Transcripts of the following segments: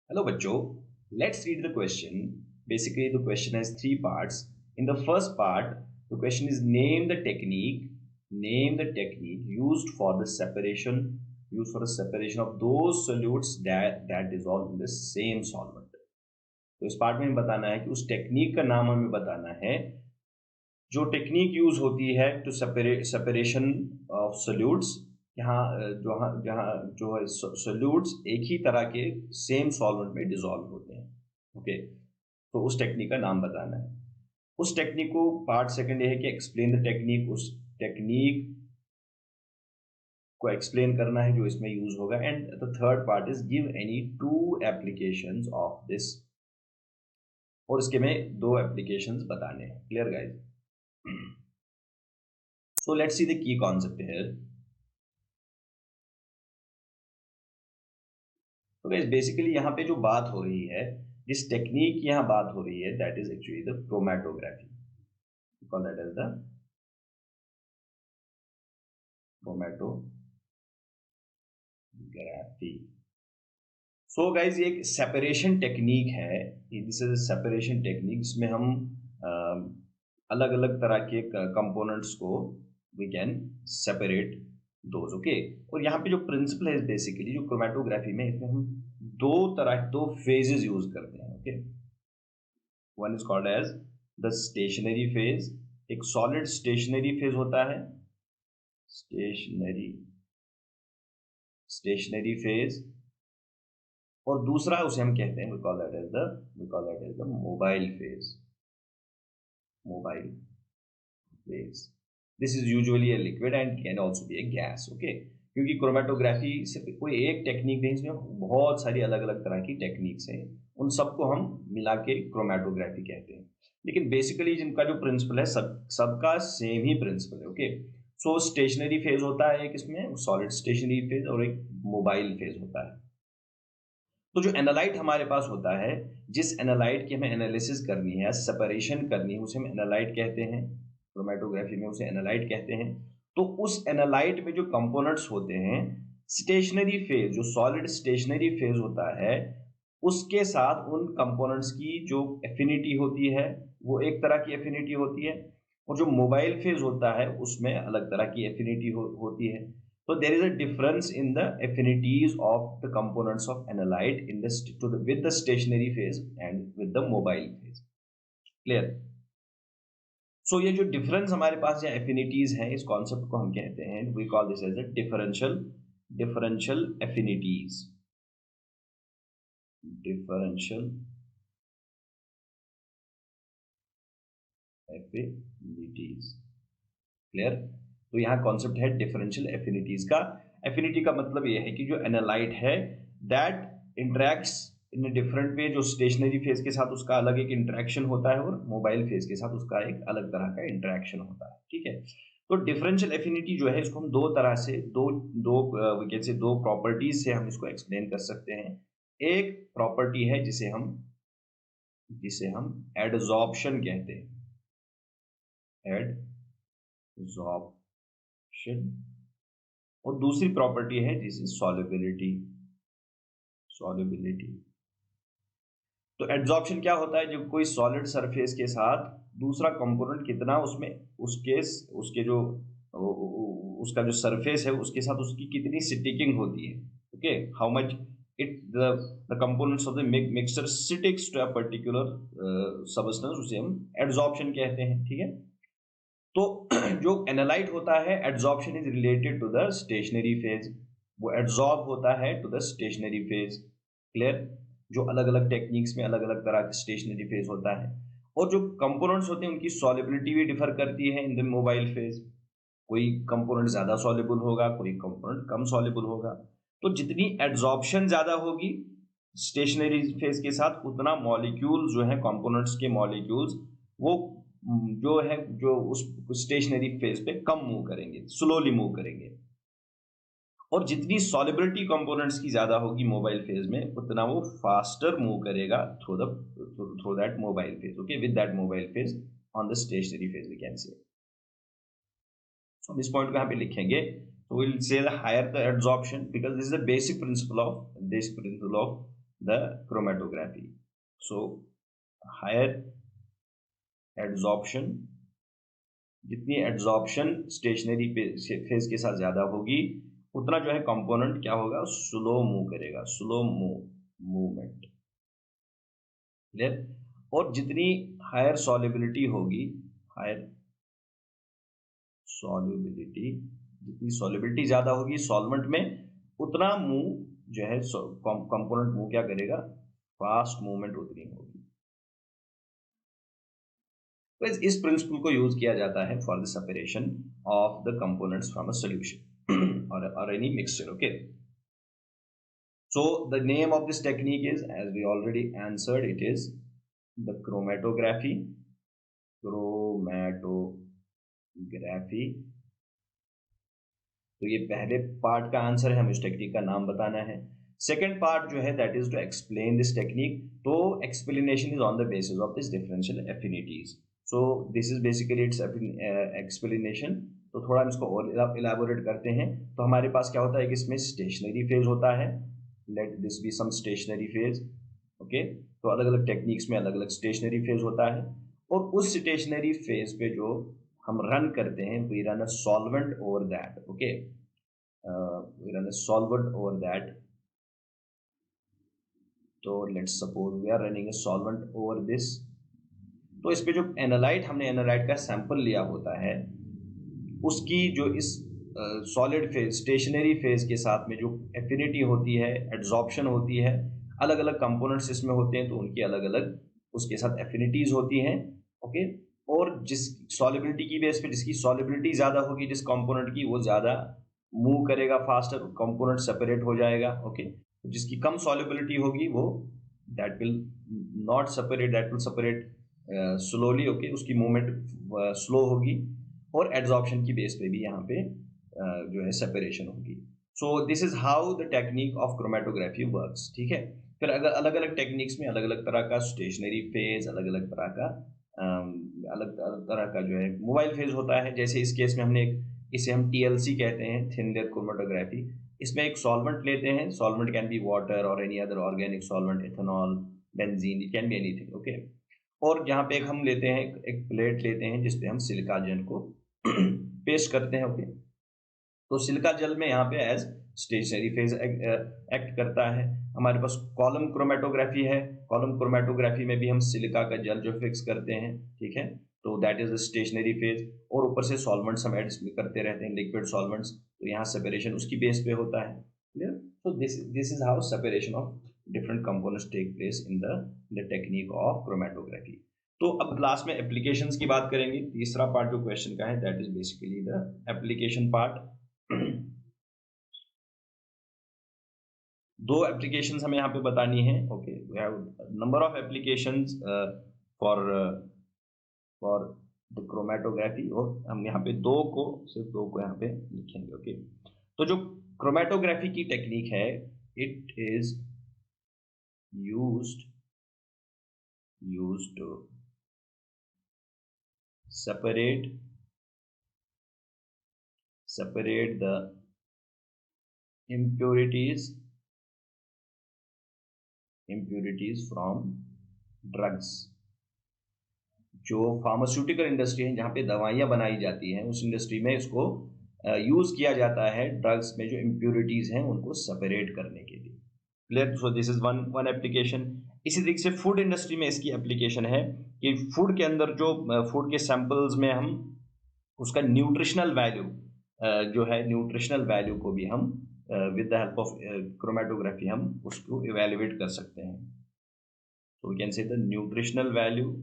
Hello, bachcho. Let's read the question. Basically, the question has three parts. In the first part, the question is name the technique used for the separation of those solutes that dissolve in the same solvent. तो इस part में हमें बताना है कि उस technique का नाम हमें बताना है जो टेक्निक यूज होती है टू सेपरेशन ऑफ सोल्यूट्स। यहाँ जहाँ जहाँ जो है सोल्यूट्स एक ही तरह के सेम सॉल्वेंट में डिसॉल्व होते हैं। ओके, तो उस टेक्निक का नाम बताना है। उस टेक्निक को पार्ट सेकंड ये है कि एक्सप्लेन द टेक्निक, उस टेक्निक को एक्सप्लेन करना है जो इसमें यूज होगा। And the third part is give any two applications of this, और इसके में दो एप्लीकेशंस बताने हैं। Clear guys? So let's see the key concept here. तो guys basically यहाँ पे जो बात हो रही है, जिस टेक्निक की यहाँ बात हो रही है, that is actually the chromatography. We call that as the chromatography. So guys ये एक सेपरेशन टेक्निक है। दिस इज सेपरेशन टेक्निक जिसमें हम अलग अलग तरह के कंपोनेंट्स को we can separate those. Okay, और यहाँ पे जो प्रिंसिपल है बेसिकली जो क्रोमेटोग्राफी में, इसमें हम दो फेजेस यूज करते हैं। Okay, one is called as the stationary phase. एक सॉलिड स्टेशनरी फेज होता है, स्टेशनरी फेज, और दूसरा उसे हम कहते हैं, we call that as the mobile phase. This is usually a liquid and can also be a gas. Okay, क्योंकि क्रोमेटोग्राफी सिर्फ कोई एक टेक्निक नहीं, इसमें बहुत सारी अलग अलग तरह की टेक्निक्स हैं, उन सबको हम मिला के क्रोमेटोग्राफी कहते हैं। लेकिन बेसिकली जिनका जो प्रिंसिपल है सबका सेम ही प्रिंसिपल है। ओके, सो स्टेशनरी फेज होता है एक, इसमें सॉलिड स्टेशनरी फेज, और एक मोबाइल फेज होता है। तो जो एनालाइट हमारे पास होता है, जिस एनालाइट की हमें एनालिसिस करनी है, सेपरेशन करनी है, उसे हम एनालाइट कहते हैं। क्रोमेटोग्राफी में उसे एनालाइट कहते हैं। तो उस एनालाइट में जो कंपोनेंट्स होते हैं, स्टेशनरी फेज, जो सॉलिड स्टेशनरी फेज होता है, उसके साथ उन कंपोनेंट्स की जो एफिनिटी होती है वो एक तरह की एफिनिटी होती है, और जो मोबाइल फेज होता है उसमें अलग तरह की एफिनिटी होती है। So there is a difference in the affinities of the components of analyte in with the stationary phase and with the mobile phase. Clear? So ये जो difference हमारे पास या affinities हैं, इस concept को हम कहते हैं, we call this as a differential affinities. Differential affinities. Clear? तो यहाँ कॉन्सेप्ट है डिफरेंशियल एफिनिटीज का। एफिनिटी का मतलब यह है कि जो एनालाइट है that interacts in a different way, जो स्टेशनरी फेज के साथ उसका अलग एक इंटरेक्शन होता है, और मोबाइल फेज के साथ उसका एक अलग तरह का इंटरेक्शन होता है। ठीक है, तो डिफरेंशियल एफिनिटी जो है इसको हम दो तरह से दो प्रॉपर्टीज से हम इसको एक्सप्लेन कर सकते हैं। एक प्रॉपर्टी है जिसे हम एडजॉर्प्शन कहते हैं, एडजॉर्प्शन, और दूसरी प्रॉपर्टी है जिसे सॉल्युबिलिटी। तो एड्सॉर्प्शन क्या होता है? जब कोई सॉलिड सरफेस के साथ दूसरा कंपोनेंट कितना उसमें उसके जो उसका जो सरफेस है उसके साथ उसकी कितनी स्टिकिंग होती है। Okay, how much the components of the mixture sticks to a particular substance, उसे हम एड्सॉर्प्शन कहते हैं। ठीक है, तो जो एनालाइट होता है, adsorption is related to the stationary phase, वो एड्सॉर्ब होता है to the stationary phase. Clear? जो अलग अलग टेक्निक्स में अलग अलग तरह का स्टेशनरी फेज होता है, और जो कंपोनेंट्स होते हैं उनकी सॉल्युबिलिटी भी डिफर करती है इन द मोबाइल फेज। कोई कंपोनेंट ज्यादा सॉल्युबल होगा, कोई कंपोनेंट कम सॉल्युबल होगा। तो जितनी एड्सॉर्प्शन ज्यादा होगी स्टेशनरी फेज के साथ, उतना मॉलिक्यूल जो है कंपोनेंट्स के मॉलिक्यूल्स वो जो है जो उस स्टेशनरी फेज पे कम मूव करेंगे, स्लोली मूव करेंगे। और जितनी सॉलिबिलिटी कंपोनेंट्स की ज्यादा होगी मोबाइल फेज में, उतना वो फास्टर मूव करेगा through that mobile phase. Okay, with that mobile phase on the stationary phase we can say. So हम इस पॉइंट को यहाँ पे लिखेंगे, तो will say higher the adsorption, because this is the basic principle of the chromatography. So higher adsorption, जितनी adsorption stationary phase के साथ ज़्यादा होगी उतना जो है कंपोनेंट क्या होगा, स्लो मूव करेगा, स्लो मूवमेंट, क्लियर। और जितनी हायर सॉल्युबिलिटी होगी, हायर सॉल्युबिलिटी, जितनी सॉल्युबिलिटी ज़्यादा होगी सॉल्वेंट में उतना मूव जो है कंपोनेंट मूव क्या करेगा, फास्ट मूवमेंट उतनी होगी। तो इस प्रिंसिपल को यूज किया जाता है for the separation of the components from a solution और any mixture, okay. So the name of this technique is, as we already answered, it is the chromatography. Chromatography. तो ये पहले पार्ट का answer है, हमें इस टेक्निक का नाम बताना है। सेकेंड पार्ट जो है that is to explain this technique. तो explanation is on the basis of this differential affinities. So this is basically its explanation. तो थोड़ा हम इसको और इलाबोरेट करते हैं। तो हमारे पास क्या होता है कि इसमें स्टेशनरी फेज होता है, let this be some stationary phase, okay. तो अलग अलग टेक्निक्स में अलग अलग स्टेशनरी फेज होता है, और उस स्टेशनरी फेज पे जो हम रन करते हैं, we run a solvent over that, okay, we run a solvent over that. तो let's suppose we are running a solvent over this. तो इस पे जो एनालाइट, हमने एनालाइट का सैंपल लिया होता है, उसकी जो इस सॉलिड फेज, स्टेशनरी फेज के साथ में जो एफिनिटी होती है, एड्सॉर्प्शन होती है, अलग अलग कंपोनेंट्स इसमें होते हैं तो उनकी अलग अलग उसके साथ एफिनिटीज होती हैं, ओके। और जिस सॉलिबिलिटी की बेस पे, जिसकी सॉलिबिलिटी ज़्यादा होगी जिस कंपोनेंट की, वो ज़्यादा मूव करेगा फास्टर, कंपोनेंट सेपरेट हो जाएगा, ओके। जिसकी कम सॉलिबिलिटी होगी वो that will not separate, that will separate slowly, okay, उसकी मूवमेंट स्लो होगी, और एड्सॉर्प्शन की बेस पे भी यहाँ पे जो है सेपरेशन होगी। सो this is how the technique of chromatography works, ठीक है। फिर अगर अलग अलग टेक्निक्स में अलग अलग तरह का स्टेशनरी फेज, अलग अलग तरह का अलग अलग तरह का जो है मोबाइल फेज होता है। जैसे इस केस में हमने इसे हम TLC कहते हैं, थिन लेयर क्रोमेटोग्राफी। इसमें एक सॉल्वेंट लेते हैं, सॉल्वेंट कैन बी वाटर और any other organic solvent, ethanol, benzene, it can be anything, okay. और यहाँ पे हम लेते हैं एक प्लेट लेते हैं जिसपे हम सिलिका जेल को पेस्ट करते हैं, ओके। तो सिलिका जेल में यहाँ पे एज स्टेशनरी फेज एक्ट करता है। हमारे पास कॉलम क्रोमेटोग्राफी है, कॉलम क्रोमेटोग्राफी में भी हम सिलिका का जेल जो फिक्स करते हैं, ठीक है। तो that is the stationary phase, और ऊपर से सॉल्वेंट्स हम ऐड करते रहते हैं, लिक्विड सॉल्वेंट्स, तो यहाँ सेपरेशन उसकी बेस पे होता है, clear. So this is how separation of different components take place in the technique of chromatography. तो अब लास्ट में एप्लीकेशंस की बात करेंगे। तीसरा पार्ट जो क्वेश्चन का है that is basically the application part. दो एप्लीकेशंस हमें यहाँ पे बतानी है, okay. We have number of applications for for the chromatography, और हम यहाँ पे सिर्फ दो को यहाँ पे लिखेंगे, ओके। तो जो क्रोमेटोग्राफी की टेक्निक है, it is used to separate the impurities from drugs। जो फार्मास्यूटिकल इंडस्ट्री है, जहाँ पे दवाइयाँ बनाई जाती हैं, उस इंडस्ट्री में इसको यूज किया जाता है ड्रग्स में जो इम्प्योरिटीज हैं उनको सेपरेट करने के लिए, clear. So this is one application. इसी तरीके से फूड इंडस्ट्री में इसकी एप्लीकेशन है कि फूड के अंदर जो फूड के सैंपल्स में हम उसका न्यूट्रिशनल वैल्यू जो है, न्यूट्रिशनल वैल्यू को भी हम with the help of chromatography हम उसको इवेल्युएट कर सकते हैं। So we can say the nutritional value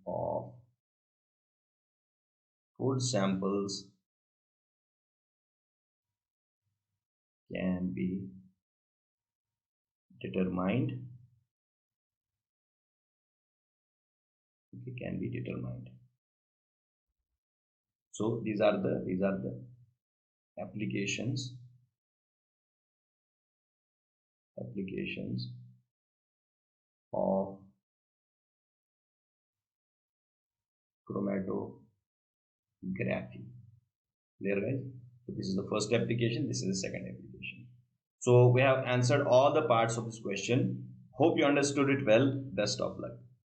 of food samples can be determined. Okay, can be determined. So these are the applications of chromatography, clear guys। So this is the first application, this is the second application. So we have answered all the parts of this question. Hope you understood it well. Best of luck.